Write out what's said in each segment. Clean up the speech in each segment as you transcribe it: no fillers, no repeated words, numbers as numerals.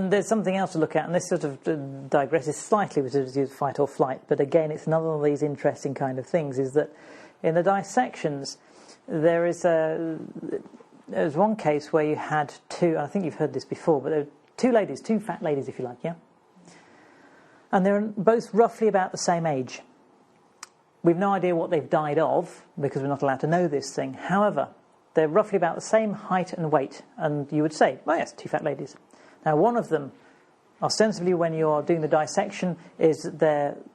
And there's something else to look at, and this sort of digresses slightly with the fight or flight, but again, it's another of these interesting kind of things, is that in the dissections, there's one case where you had two, I think you've heard this before, but there were two ladies, two fat ladies, if you like, yeah? And they're both roughly about the same age. We've no idea what they've died of, because we're not allowed to know this thing. However, they're roughly about the same height and weight, and you would say, oh yes, two fat ladies. Now, one of them, ostensibly when you're doing the dissection, is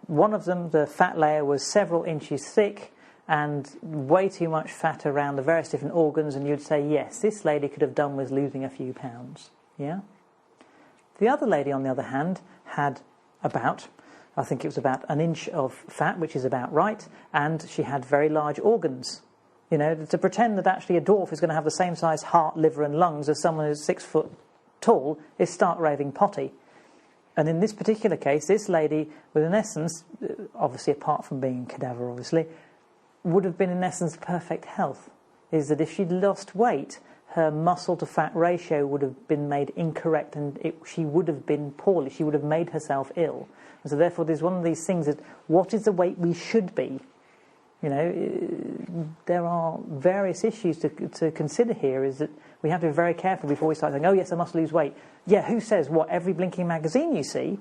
one of them, the fat layer, was several inches thick and way too much fat around the various different organs, and you'd say, yes, this lady could have done with losing a few pounds. Yeah? The other lady, on the other hand, had I think it was about an inch of fat, which is about right, and she had very large organs. You know, to pretend that actually a dwarf is going to have the same size heart, liver and lungs as someone who's 6 foot tall is stark raving potty. And in this particular case, this lady, with in essence, obviously apart from being a cadaver, obviously, would have been in essence perfect health. Is that if she'd lost weight, her muscle to fat ratio would have been made incorrect, and she would have been poorly. She would have made herself ill. And so therefore there's one of these things that, what is the weight we should be? You know, there are various issues to consider here, is that we have to be very careful before we start saying, oh yes, I must lose weight. Yeah, who says what? Every blinking magazine you see?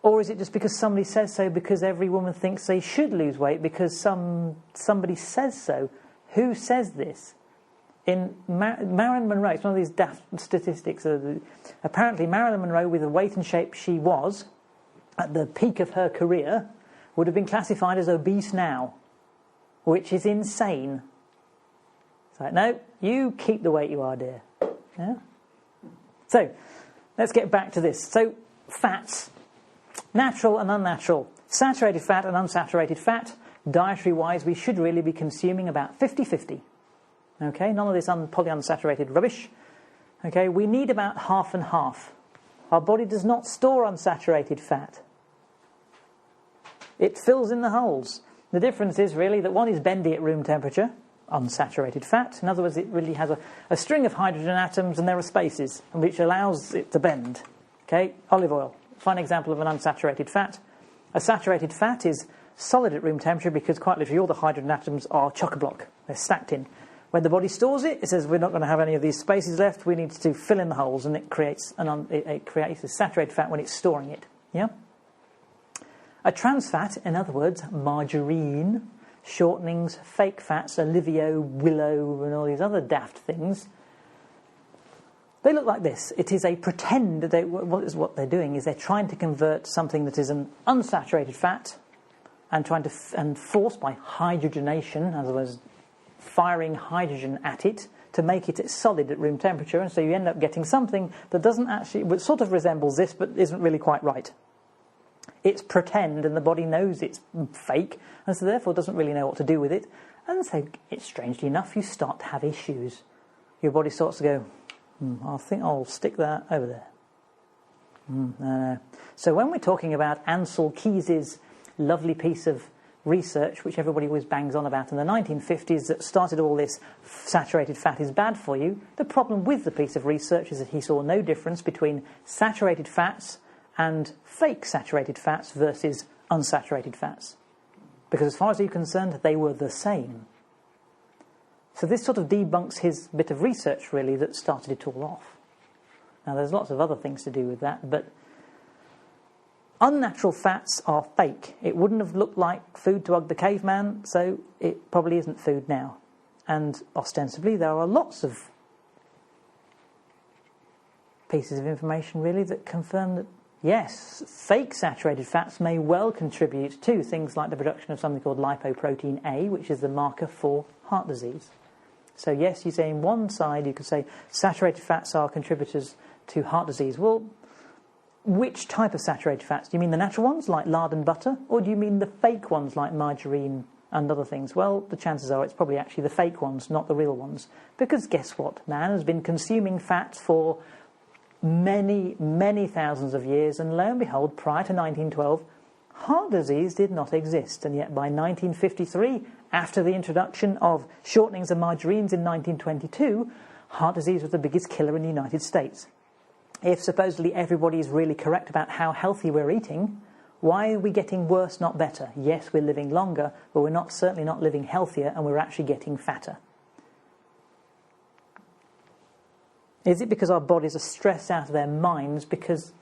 Or is it just because somebody says so, because every woman thinks they should lose weight because somebody says so? Who says this? In Marilyn Monroe, it's one of these daft statistics. Apparently Marilyn Monroe, with the weight and shape she was at the peak of her career, would have been classified as obese now, which is insane. It's like, no, you keep the weight you are, dear. Yeah? So, let's get back to this. So, fats, natural and unnatural. Saturated fat and unsaturated fat, dietary-wise, we should really be consuming about 50-50. Okay, none of this polyunsaturated rubbish. Okay, we need about half and half. Our body does not store unsaturated fat. It fills in the holes. The difference is really that one is bendy at room temperature, unsaturated fat. In other words, it really has a string of hydrogen atoms and there are spaces, which allows it to bend. Okay, olive oil, fine example of an unsaturated fat. A saturated fat is solid at room temperature because quite literally all the hydrogen atoms are chock-a-block. They're stacked in. When the body stores it, it says we're not going to have any of these spaces left. We need to fill in the holes, and it creates a saturated fat when it's storing it. Yeah. A trans fat, in other words, margarine, shortenings, fake fats, Olivio, willow, and all these other daft things. They look like this. It is a pretend. What they're doing is they're trying to convert something that is an unsaturated fat, and trying to force by hydrogenation, in other words, firing hydrogen at it to make it solid at room temperature, and so you end up getting something that doesn't actually, which sort of resembles this but isn't really quite right. It's pretend, and the body knows it's fake, and so therefore doesn't really know what to do with it, and so strangely enough you start to have issues. Your body starts to go, I think I'll stick that over there. No. So when we're talking about Ansel Keys's lovely piece of research, which everybody always bangs on about in the 1950s, that started all this saturated fat is bad for you, the problem with the piece of research is that he saw no difference between saturated fats and fake saturated fats versus unsaturated fats. Because as far as you're concerned, they were the same. So this sort of debunks his bit of research, really, that started it all off. Now, there's lots of other things to do with that, but unnatural fats are fake. It wouldn't have looked like food to Ugg the caveman, so it probably isn't food now. And ostensibly, there are lots of pieces of information, really, that confirm that, yes, fake saturated fats may well contribute to things like the production of something called lipoprotein A, which is the marker for heart disease. So yes, you say in one side, you could say saturated fats are contributors to heart disease. Well, which type of saturated fats? Do you mean the natural ones, like lard and butter? Or do you mean the fake ones, like margarine and other things? Well, the chances are it's probably actually the fake ones, not the real ones. Because guess what? Man has been consuming fat for many, many thousands of years, and lo and behold, prior to 1912, heart disease did not exist. And yet by 1953, after the introduction of shortenings and margarines in 1922, heart disease was the biggest killer in the United States. if supposedly everybody is really correct about how healthy we're eating, why are we getting worse, not better? Yes, we're living longer, but we're certainly not living healthier, and we're actually getting fatter. Is it because our bodies are stressed out of their minds because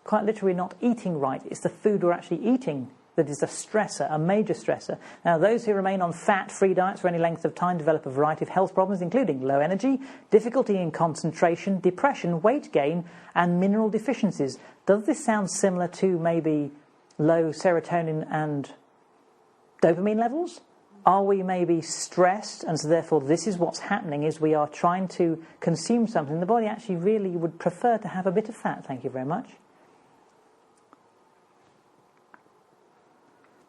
quite literally we're not eating right? It's the food we're actually eating that is a stressor, a major stressor. Now, those who remain on fat-free diets for any length of time develop a variety of health problems, including low energy, difficulty in concentration, depression, weight gain, and mineral deficiencies. Does this sound similar to maybe low serotonin and dopamine levels? Are we maybe stressed, and so therefore this is what's happening, is we are trying to consume something. The body actually really would prefer to have a bit of fat. Thank you very much.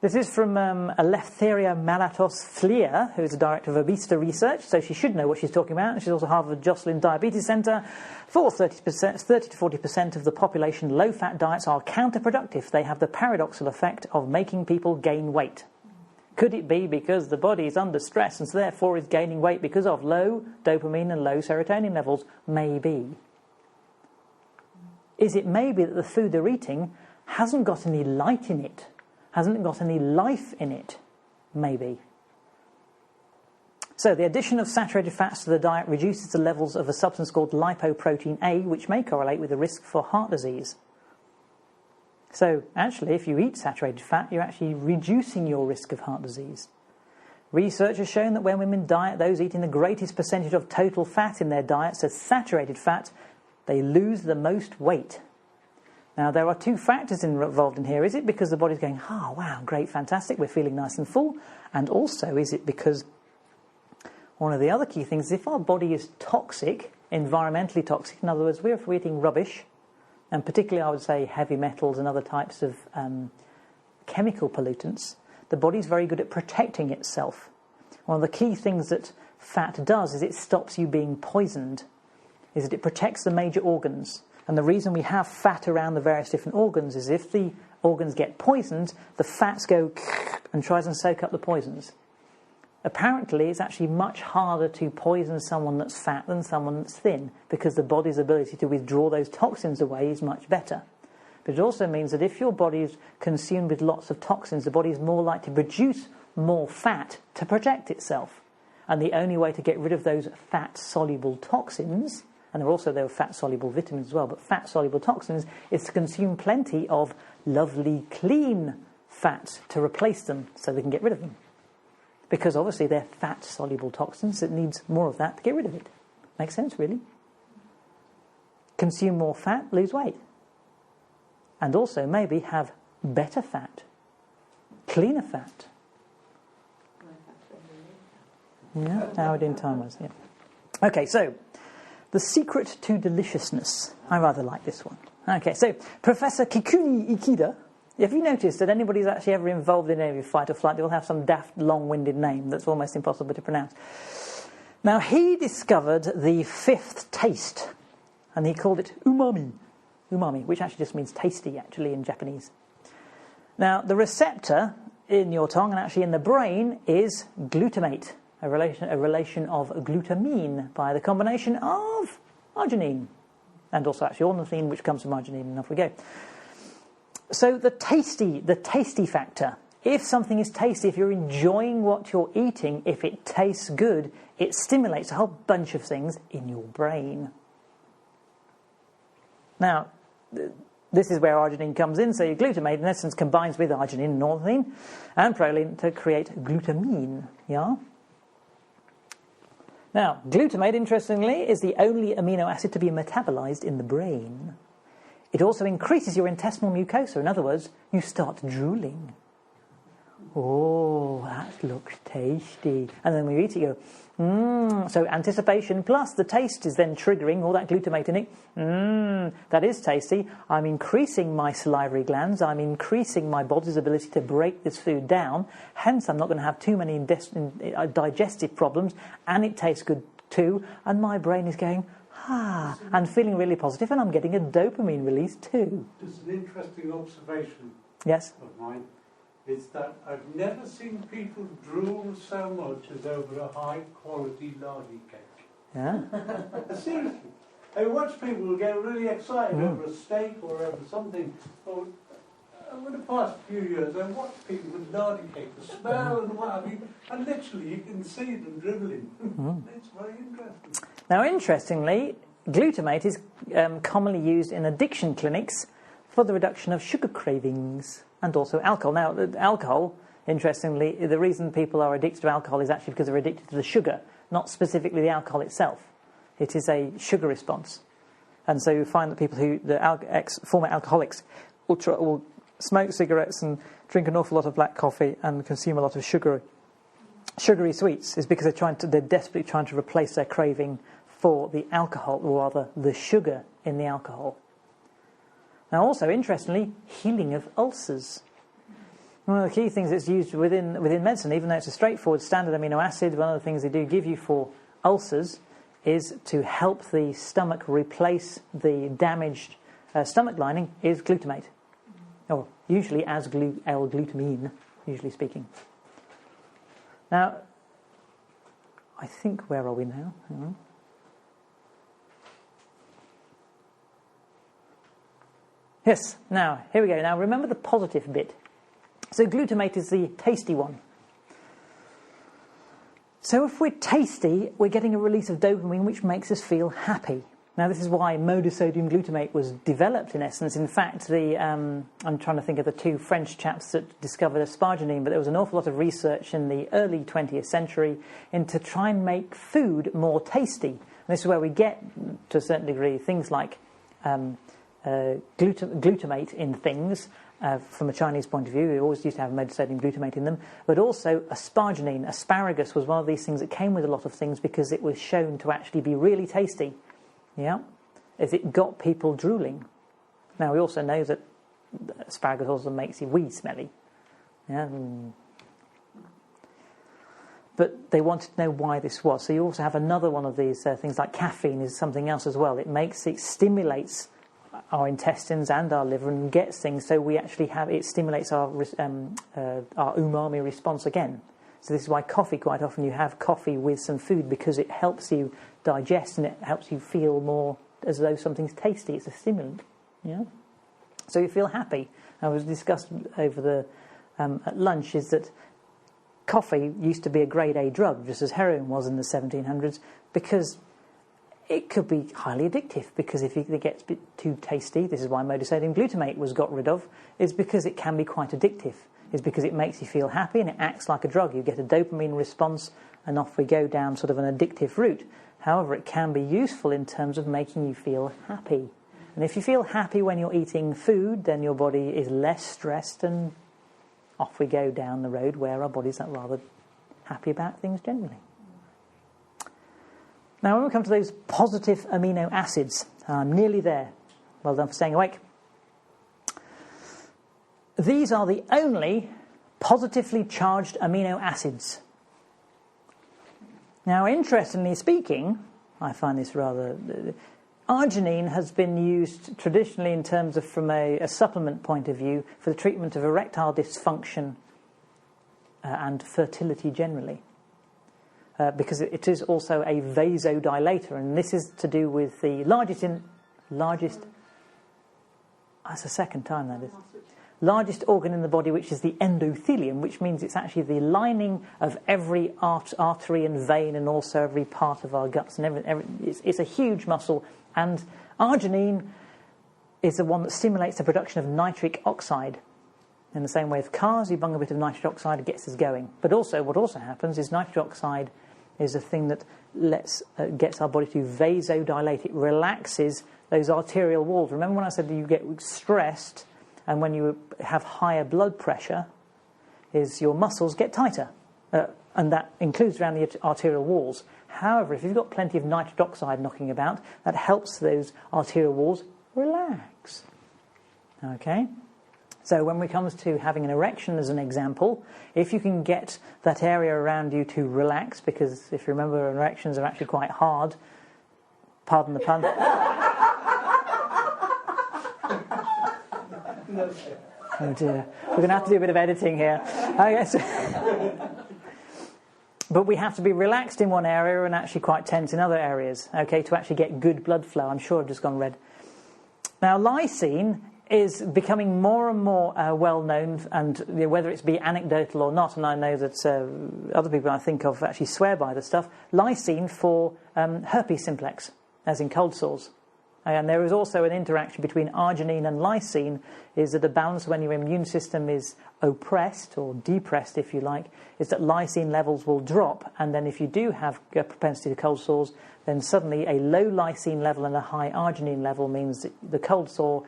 This is from Eleftheria Malatos-Fleer, who is the director of obesity research, so she should know what she's talking about. And she's also Harvard Joslin Diabetes Center. For 30 to 40% of the population, low-fat diets are counterproductive. They have the paradoxical effect of making people gain weight. Could it be because the body is under stress and so therefore is gaining weight because of low dopamine and low serotonin levels? Maybe. Is it maybe that the food they're eating hasn't got any light in it? Hasn't got any life in it? Maybe. So the addition of saturated fats to the diet reduces the levels of a substance called lipoprotein A, which may correlate with the risk for heart disease. So actually, if you eat saturated fat, you're actually reducing your risk of heart disease. Research has shown that when women diet, those eating the greatest percentage of total fat in their diets as saturated fat, they lose the most weight. Now, there are two factors involved in here. Is it because the body's going, oh, wow, great, fantastic, we're feeling nice and full? And also, is it because one of the other key things is if our body is toxic, environmentally toxic, in other words, if we're eating rubbish, and particularly I would say heavy metals and other types of chemical pollutants, the body's very good at protecting itself. One of the key things that fat does is it stops you being poisoned, is that it protects the major organs. And the reason we have fat around the various different organs is if the organs get poisoned, the fats go and tries and soak up the poisons. Apparently, it's actually much harder to poison someone that's fat than someone that's thin because the body's ability to withdraw those toxins away is much better. But it also means that if your body is consumed with lots of toxins, the body is more likely to produce more fat to protect itself. And the only way to get rid of those fat-soluble toxins, and there are fat-soluble vitamins as well, but fat-soluble toxins, is to consume plenty of lovely, clean fats to replace them so they can get rid of them. Because obviously they're fat-soluble toxins, it needs more of that to get rid of it. Makes sense, really? Consume more fat, lose weight. And also maybe have better fat, cleaner fat. Yeah, hour in time was, yeah. Okay, so the secret to deliciousness. I rather like this one. Okay, so Professor Kikuni Ikeda, have you noticed that anybody who's actually ever involved in any fight or flight, they will have some daft, long-winded name that's almost impossible to pronounce. Now, he discovered the fifth taste, and he called it umami. Umami, which actually just means tasty, actually, in Japanese. Now, the receptor in your tongue and actually in the brain is glutamate, a relation of glutamine by the combination of arginine, and also actually ornithine, which comes from arginine, and off we go. So the tasty factor. If something is tasty, if you're enjoying what you're eating, if it tastes good, it stimulates a whole bunch of things in your brain. Now, this is where arginine comes in. So your glutamate, in essence, combines with arginine and ornithine and proline to create glutamine. Yeah? Now, glutamate, interestingly, is the only amino acid to be metabolized in the brain. It also increases your intestinal mucosa. In other words, you start drooling. Oh, that looks tasty. And then when you eat it, you go, So anticipation plus the taste is then triggering all that glutamate in it. That is tasty. I'm increasing my salivary glands. I'm increasing my body's ability to break this food down. Hence, I'm not going to have too many digestive problems. And it tastes good too. And my brain is going, and feeling really positive, and I'm getting a dopamine release too. Just an interesting observation yes. of mine is that I've never seen people drool so much as over a high-quality lardy cake. Yeah. Seriously. I watch people get really excited over a steak or over something. Well, over the past few years, I've watched people with lardy cake, the smell and what have you, and literally you can see them dribbling. It's very interesting. Now, interestingly, glutamate is commonly used in addiction clinics for the reduction of sugar cravings and also alcohol. Now, alcohol, interestingly, the reason people are addicted to alcohol is actually because they're addicted to the sugar, not specifically the alcohol itself. It is a sugar response. And so you find that people who, former alcoholics, will smoke cigarettes and drink an awful lot of black coffee and consume a lot of sugary sweets is because they're desperately trying to replace their craving for the alcohol, or rather the sugar in the alcohol. Now also, interestingly, healing of ulcers. One of the key things that's used within medicine, even though it's a straightforward standard amino acid, one of the things they do give you for ulcers is to help the stomach replace the damaged stomach lining is glutamate. Or usually as L-glutamine, usually speaking. Now, I think, where are we now? Hang on. Yes, now, here we go. Now, remember the positive bit. So glutamate is the tasty one. So if we're tasty, we're getting a release of dopamine, which makes us feel happy. Now, this is why monosodium glutamate was developed, in essence. In fact, I'm trying to think of the two French chaps that discovered asparagine, but there was an awful lot of research in the early 20th century to try and make food more tasty. And this is where we get, to a certain degree, things like glutamate in things. From a Chinese point of view, we always used to have monosodium glutamate in them, but also asparagine. Asparagus was one of these things that came with a lot of things because it was shown to actually be really tasty. Yeah, as it got people drooling. Now we also know that asparagus also makes your wee smelly. Yeah, but they wanted to know why this was. So you also have another one of these things like caffeine is something else as well. It stimulates our intestines and our liver and gets things. So we actually it stimulates our umami response again. So this is why coffee, quite often you have coffee with some food because it helps you digest and it helps you feel more as though something's tasty. It's a stimulant, yeah. So you feel happy. And was discussed over at lunch is that coffee used to be a grade A drug, just as heroin was in the 1700s, because it could be highly addictive. Because if it gets a bit too tasty, this is why monosodium glutamate was got rid of, is because it can be quite addictive. Is because it makes you feel happy and it acts like a drug. You get a dopamine response and off we go down sort of an addictive route. However, it can be useful in terms of making you feel happy. And if you feel happy when you're eating food, then your body is less stressed and off we go down the road where our bodies are rather happy about things generally. Now, when we come to those positive amino acids, I'm nearly there. Well done for staying awake. These are the only positively charged amino acids. Now, interestingly speaking, I find this rather... arginine has been used traditionally in terms of, from a supplement point of view, for the treatment of erectile dysfunction and fertility generally. Because it is also a vasodilator, and this is to do with the largest... That's the second time that is. Largest organ in the body, which is the endothelium, which means it's actually the lining of every artery and vein and also every part of our guts and everything. It's a huge muscle, and arginine is the one that stimulates the production of nitric oxide. In the same way with cars, you bung a bit of nitric oxide, it gets us going. But also, what also happens is nitric oxide is a thing that gets our body to vasodilate. It relaxes those arterial walls. Remember when I said that you get stressed, and when you have higher blood pressure, is your muscles get tighter. And that includes around the arterial walls. However, if you've got plenty of nitric oxide knocking about, that helps those arterial walls relax. Okay? So when it comes to having an erection, as an example, if you can get that area around you to relax, because if you remember, erections are actually quite hard, pardon the pun. Oh dear, we're going to have to do a bit of editing here. I guess. but we have to be relaxed in one area and actually quite tense in other areas, okay, to actually get good blood flow. I'm sure I've just gone red. Now, lysine is becoming more and more well known, and whether it's be anecdotal or not, and I know that other people I think of actually swear by the stuff, lysine for herpes simplex, as in cold sores. And there is also an interaction between arginine and lysine, is that a balance when your immune system is oppressed, or depressed if you like, is that lysine levels will drop, and then if you do have a propensity to cold sores, then suddenly a low lysine level and a high arginine level means that the cold sore,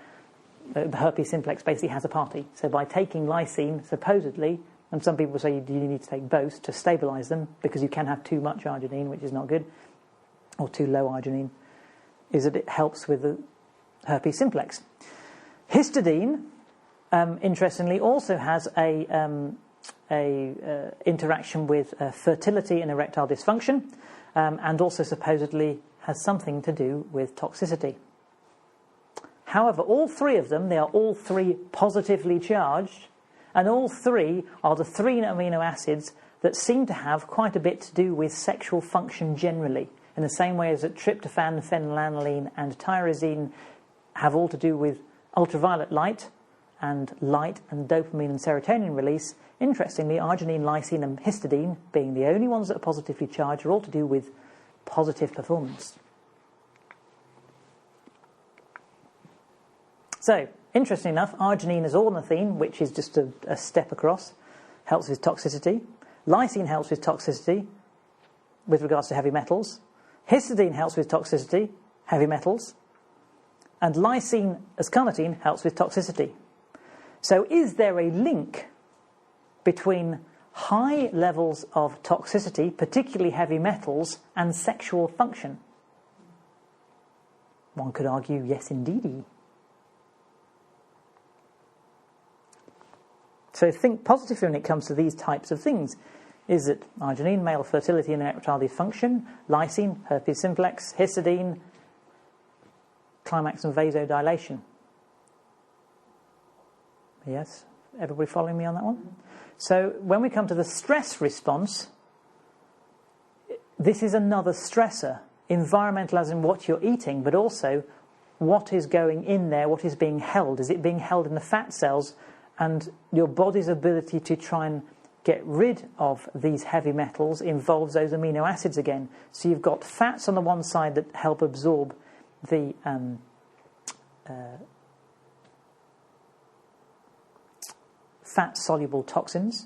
the herpes simplex, basically has a party. So by taking lysine, supposedly, and some people say you need to take both to stabilise them, because you can have too much arginine, which is not good, or too low arginine, is that it helps with the herpes simplex. Histidine, interestingly, also has a interaction with fertility and erectile dysfunction, and also supposedly has something to do with toxicity. However, all three of them, they are all three positively charged, and all three are the three amino acids that seem to have quite a bit to do with sexual function generally, in the same way as that tryptophan, phenylalanine, and tyrosine have all to do with ultraviolet light and dopamine and serotonin release. Interestingly, arginine, lysine, and histidine, being the only ones that are positively charged, are all to do with positive performance. So, interesting enough, arginine is ornithine, which is just a step across, helps with toxicity. Lysine helps with toxicity with regards to heavy metals. Histidine helps with toxicity, heavy metals. And lysine as carnitine helps with toxicity. So is there a link between high levels of toxicity, particularly heavy metals, and sexual function? One could argue, yes, indeedy. So think positively when it comes to these types of things. Is that arginine, male fertility and erectile dysfunction, lysine, herpes simplex, histidine, climax and vasodilation. Yes? Everybody following me on that one? So when we come to the stress response, this is another stressor. Environmental as in what you're eating, but also what is going in there, what is being held. Is it being held in the fat cells? And your body's ability to try and get rid of these heavy metals involves those amino acids again. So you've got fats on the one side that help absorb the fat-soluble toxins.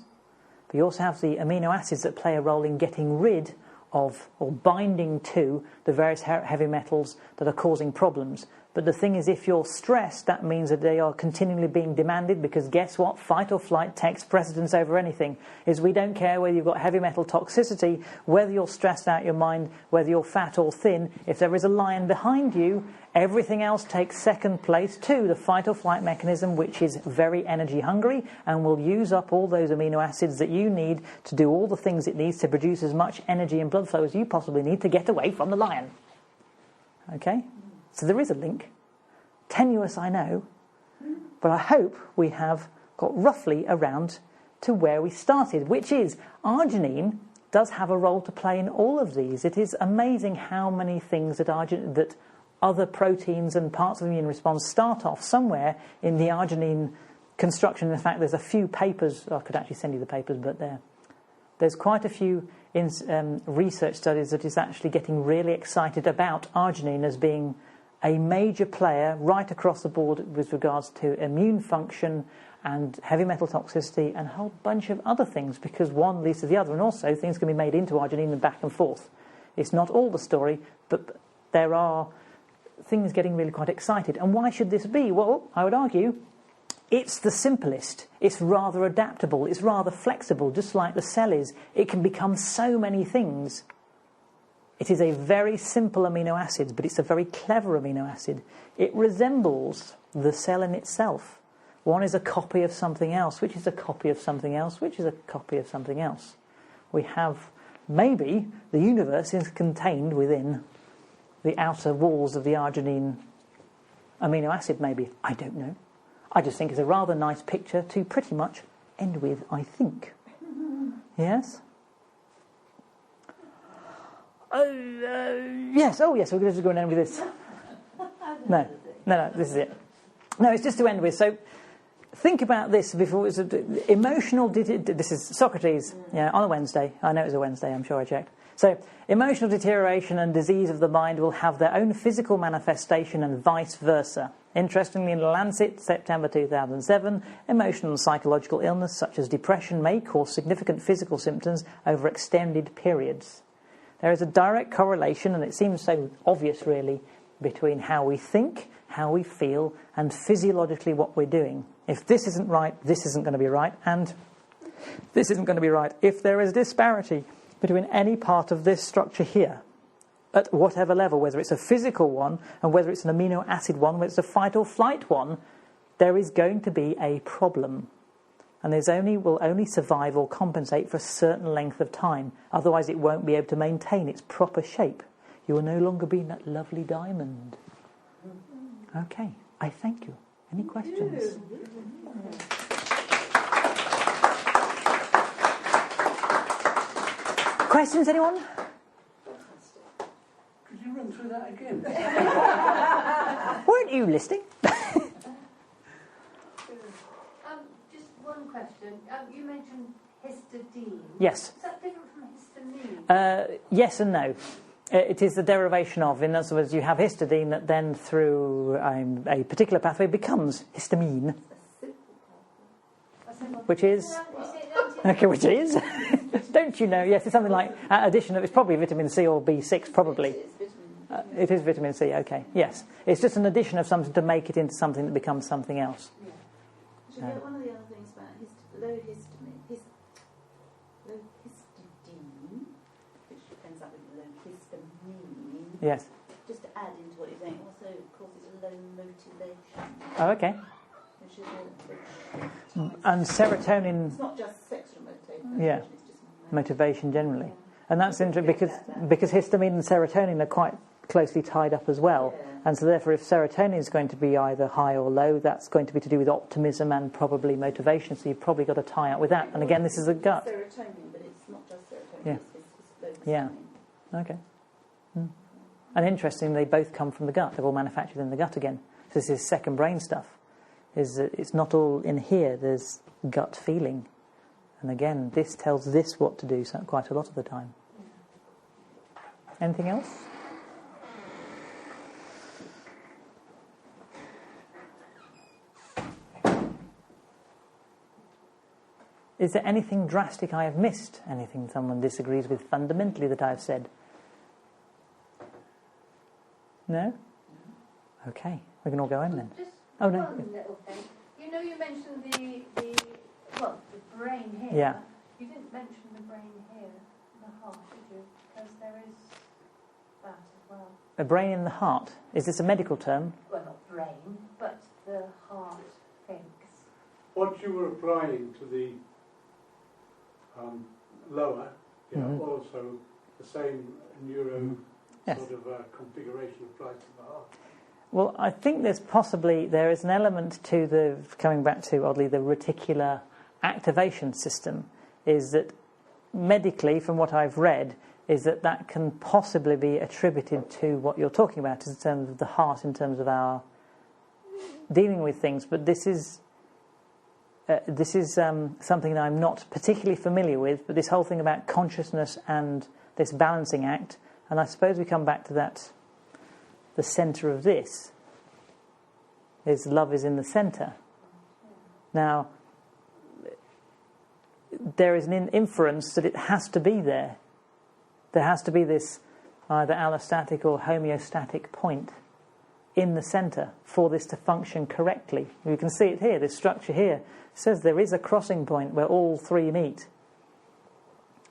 But you also have the amino acids that play a role in getting rid of or binding to the various heavy metals that are causing problems. But the thing is, if you're stressed, that means that they are continually being demanded, because guess what? Fight or flight takes precedence over anything. Is we don't care whether you've got heavy metal toxicity, whether you're stressed out your mind, whether you're fat or thin. If there is a lion behind you, everything else takes second place to the fight or flight mechanism, which is very energy hungry and will use up all those amino acids that you need to do all the things it needs to produce as much energy and blood flow as you possibly need to get away from the lion. Okay? So there is a link. Tenuous, I know, but I hope we have got roughly around to where we started, which is arginine does have a role to play in all of these. It is amazing how many things that other proteins and parts of the immune response start off somewhere in the arginine construction. In fact, there's a few papers, I could actually send you the papers, but there's quite a few research studies that is actually getting really excited about arginine as being a major player right across the board with regards to immune function and heavy metal toxicity and a whole bunch of other things, because one leads to the other, and also things can be made into arginine and back and forth. It's not all the story, but there are things getting really quite excited. And why should this be? Well, I would argue it's the simplest. It's rather adaptable. It's rather flexible, just like the cell is. It can become so many things. It is a very simple amino acid, but it's a very clever amino acid. It resembles the cell in itself. One is a copy of something else, which is a copy of something else, which is a copy of something else. We have, maybe, the universe is contained within the outer walls of the arginine amino acid, maybe. I don't know. I just think it's a rather nice picture to pretty much end with, I think. Yes? Yes. Oh, yes. We're going to go and end with this. No. This is it. No, it's just to end with. So, think about this before. It's emotional. This is Socrates. Yeah, on a Wednesday. I know it was a Wednesday. I'm sure I checked. So, emotional deterioration and disease of the mind will have their own physical manifestation and vice versa. Interestingly, in Lancet, September 2007, emotional and psychological illness such as depression may cause significant physical symptoms over extended periods. There is a direct correlation, and it seems so obvious really, between how we think, how we feel, and physiologically what we're doing. If this isn't right, this isn't going to be right, and this isn't going to be right. If there is disparity between any part of this structure here, at whatever level, whether it's a physical one, and whether it's an amino acid one, whether it's a fight or flight one, there is going to be a problem. And will only survive or compensate for a certain length of time. Otherwise it won't be able to maintain its proper shape. You will no longer be that lovely diamond. Okay, I thank you. Any questions? Questions, anyone? Could you run through that again? Weren't you listening? Just one question. You mentioned histidine. Yes. Is that different from histamine? Yes and no. It is the derivation of. In other words, you have histidine that then, through a particular pathway, becomes histamine, which is... Okay, which is? Don't you know? Yes, it's something like addition of... It's probably vitamin C or B6, probably. It is vitamin C, okay. Yes. It's just an addition of something to make it into something that becomes something else. Yeah. One of the other things about low histidine, which ends up with low histamine. Yes. Just to add into what you're saying, also causes a low motivation. Oh, okay. And serotonin... It's not just sexual motivation. Yeah. It's just motivation generally. Yeah. And that's interesting because histamine and serotonin are quite closely tied up as well. Yeah. And so therefore if serotonin is going to be either high or low, that's going to be to do with optimism and probably motivation. So you've probably got to tie up with that. And again, this is a gut. Serotonin, but it's not just serotonin. Yeah. It's yeah. Okay. And interesting, they both come from the gut. They're all manufactured in the gut again. So this is second brain stuff. It's not all in here. There's gut feeling. And again, this tells this what to do quite a lot of the time. Anything else? Is there anything drastic I have missed? Anything someone disagrees with fundamentally that I've said? No? Okay, we can all go in then. Just oh no. one little thing. You mentioned the brain here. Yeah. You didn't mention the brain here, the heart, did you? Because there is that as well. A brain in the heart. Is this a medical term? Well, not brain, but the heart thinks. What you were applying to the lower, also the same neuro sort of configuration applies to the heart. Well, I think there is an element to coming back to, oddly, the reticular activation system, is that medically, from what I've read, is that can possibly be attributed to what you're talking about in terms of the heart, in terms of our dealing with things. But this is something that I'm not particularly familiar with, but this whole thing about consciousness and this balancing act, and I suppose we come back to that, the centre of this is love is in the centre. Now, there is an inference that it has to be there. There has to be this either allostatic or homeostatic point in the centre for this to function correctly. You can see it here, this structure here says there is a crossing point where all three meet.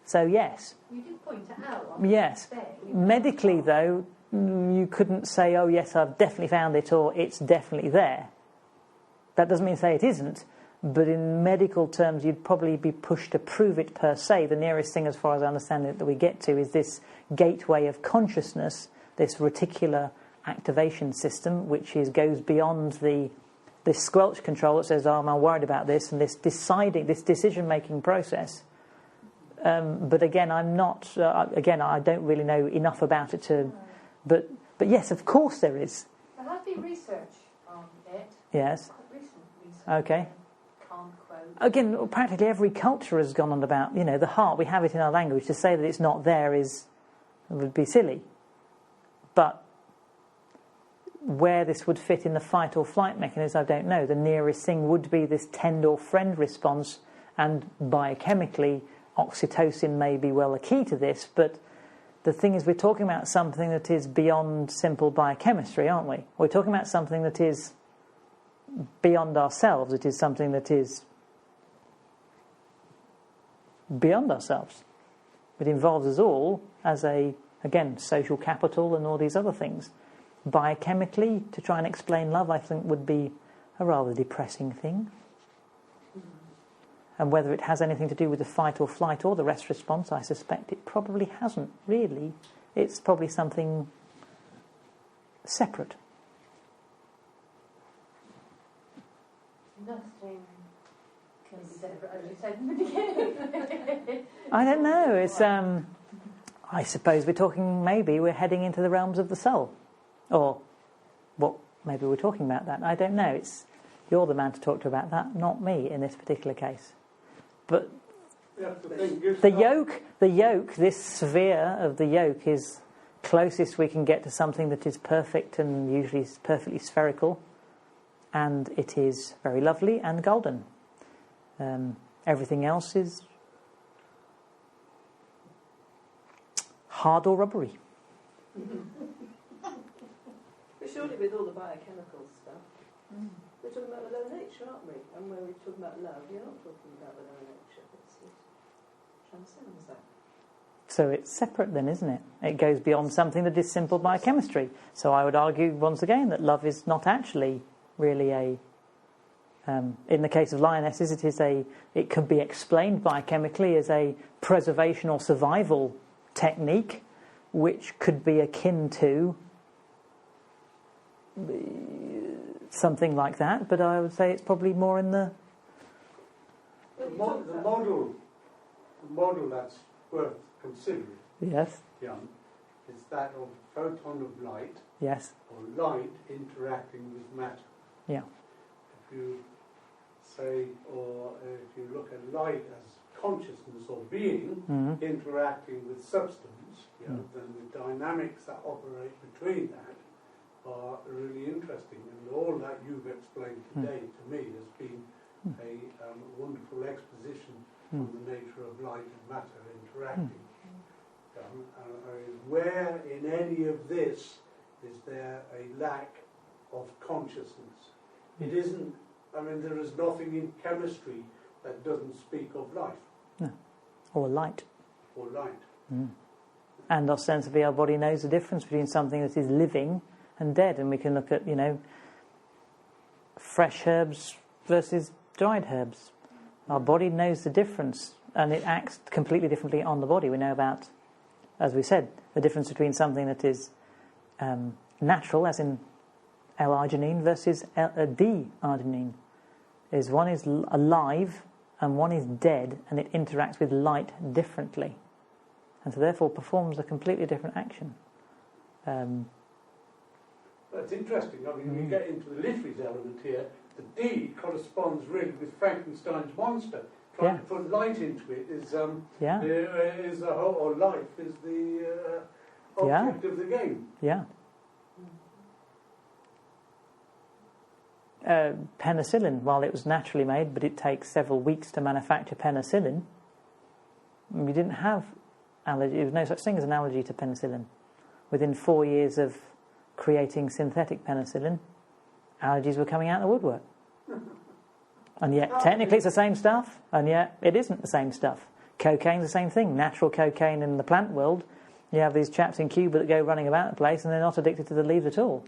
So yes. You did point it out on yes. the thing. Medically though, you couldn't say, oh yes, I've definitely found it, or it's definitely there. That doesn't mean to say it isn't, but in medical terms you'd probably be pushed to prove it per se. The nearest thing, as far as I understand it, that we get to is this gateway of consciousness, this reticular activation system, which goes beyond this squelch control that says, oh, I'm worried about this, and this decision-making process But again, I'm not. Again, I don't really know enough about it to. But yes, of course there is. There has been research on it. Yes. Quite recent research. Okay. Can't quote. Again, practically every culture has gone on about, the heart. We have it in our language. To say that it's not there would be silly. But where this would fit in the fight or flight mechanism, I don't know. The nearest thing would be this tend or friend response, and biochemically, oxytocin may be well a key to this, but the thing is we're talking about something that is beyond simple biochemistry, aren't we? We're talking about something that is beyond ourselves. It is something that is beyond ourselves. It involves us all as again, social capital and all these other things. Biochemically, to try and explain love, I think, would be a rather depressing thing. And whether it has anything to do with the fight or flight or the rest response, I suspect it probably hasn't, really. It's probably something separate. Nothing can be separate, as you said in the beginning. I don't know. It's. I suppose maybe we're heading into the realms of the soul. Or, maybe we're talking about that. I don't know. You're the man to talk to about that, not me in this particular case. But the yolk, this sphere of the yolk is closest we can get to something that is perfect and usually perfectly spherical, and it is very lovely and golden. Everything else is hard or rubbery. But surely with all the biochemical stuff, we're talking about the lower nature, aren't we? And when we're talking about love, you're not talking about the lower nature. It transcends that. So it's separate then, isn't it? It goes beyond something that is simple biochemistry. So I would argue once again that love is not actually really in the case of lionesses, it could be explained biochemically as a preservation or survival technique, which could be akin to something like that, but I would say it's probably more in the model that's worth considering. Yes. Young, is that of photon of light. Yes. Or light interacting with matter. Yeah. If you say, or if you look at light as consciousness or being interacting with substance, then the dynamics that operate between that are really interesting, and all that you've explained today to me has been a wonderful exposition on the nature of light and matter interacting. Where in any of this is there a lack of consciousness? It isn't. There is nothing in chemistry that doesn't speak of life. No. Or light. Or light. And ostensibly our body knows the difference between something that is living and dead, and we can look at, fresh herbs versus dried herbs. Our body knows the difference, and it acts completely differently on the body. We know about, as we said, the difference between something that is natural, as in L-arginine, versus D-arginine. One is alive and one is dead, and it interacts with light differently, and so therefore performs a completely different action. That's interesting. We get into the literary element here. The D corresponds really with Frankenstein's monster. Trying to put light into it is the whole, or life is the object of the game. Yeah. Penicillin, while it was naturally made, but it takes several weeks to manufacture penicillin. We didn't have allergy. There was no such thing as an allergy to penicillin. Within 4 years of creating synthetic penicillin, allergies were coming out of the woodwork. And yet, technically it's the same stuff, and yet it isn't the same stuff. Cocaine's the same thing. Natural cocaine in the plant world, you have these chaps in Cuba that go running about the place and they're not addicted to the leaves at all.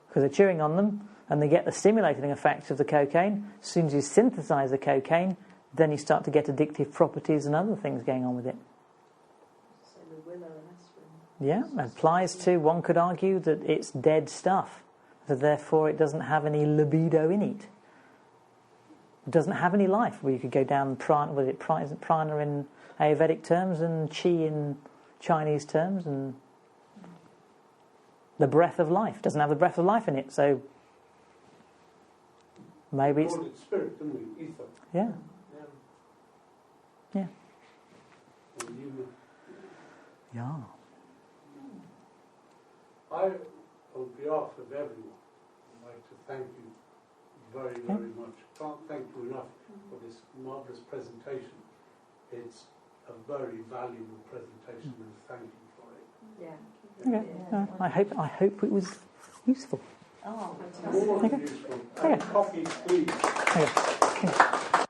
Because they're chewing on them, and they get the stimulating effects of the cocaine. As soon as you synthesize the cocaine, then you start to get addictive properties and other things going on with it. So the willow and aspirin. Yeah, it applies to, one could argue that it's dead stuff, so therefore it doesn't have any libido in it. It doesn't have any life. Well, you could go down prana in Ayurvedic terms and qi in Chinese terms, and the breath of life doesn't have the breath of life in it, so maybe We it's call it spirit, don't we? Ether. yeah. Yeah. Yeah. And you- Yeah. I, on behalf of everyone, would like to thank you very, very much. Can't thank you enough for this marvellous presentation. It's a very valuable presentation, and thank you for it. Yeah. Okay. I hope it was useful. Oh, More than Okay. useful. Okay. And coffee, please. Okay.